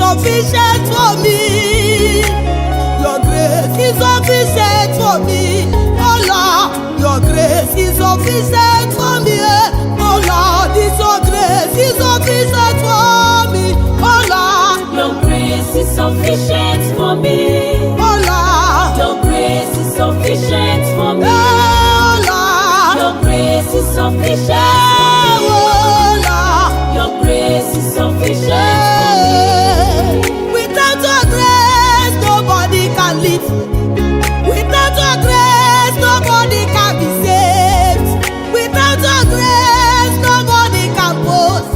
sufficient for me. Your grace is sufficient for me. Oh Lord, your grace is sufficient for me. Oh Lord, your grace is sufficient for me. Oh Lord, your grace is sufficient for me. oh Lord, Your grace is sufficient for me. oh Lord, Your grace is sufficient for me. oh Lord. Your grace is sufficient for me. Without your grace, nobody can live. Without your grace, nobody can be saved. Without your grace, nobody can boast.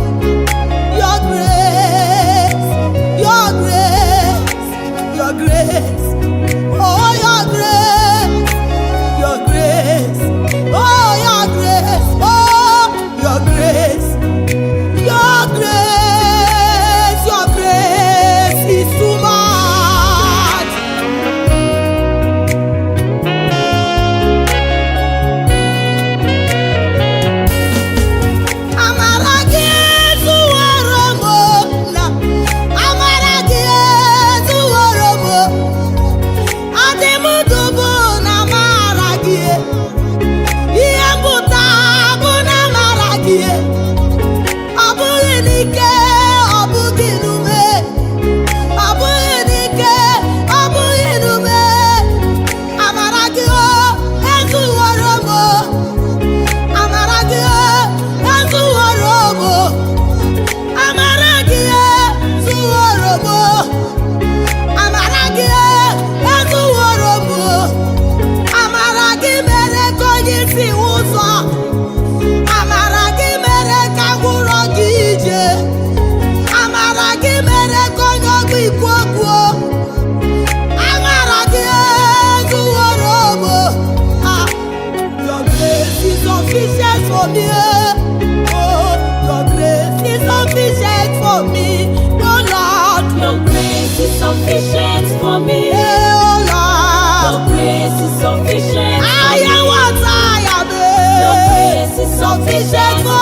Your grace, your grace, your grace. Oh, your grace, your grace. Oh, your grace. Oh, your grace. Your grace is too much. Amara gị zuworo m na amara gị zuworo m. Adị m dubu na amara gị. Ihe mbụta bụ na amara gị. Ọ bụghị n'ike, ọ bụghị n'ume. Ọ bụghị n'ike, ọ bụghị n'ume. Amara gị ezuworo m. Amara gị ezuworo m. Amara gị ezuworo m. Amara gị ezuworo m. Amara gị mere ka onye isi ụzọ. Amara gị mere ka gwụrụ gị ije. Amara gị mere ka onye ọgwụ ikwu okwu. Amara gị ezuworo m. Ah, your grace is sufficient for me. Oh, your grace is sufficient for me. Oh Lord, Your grace is sufficient for me. oh Lord, Your grace is sufficient I for am me. what I am. Your grace is Sufficient sufficient for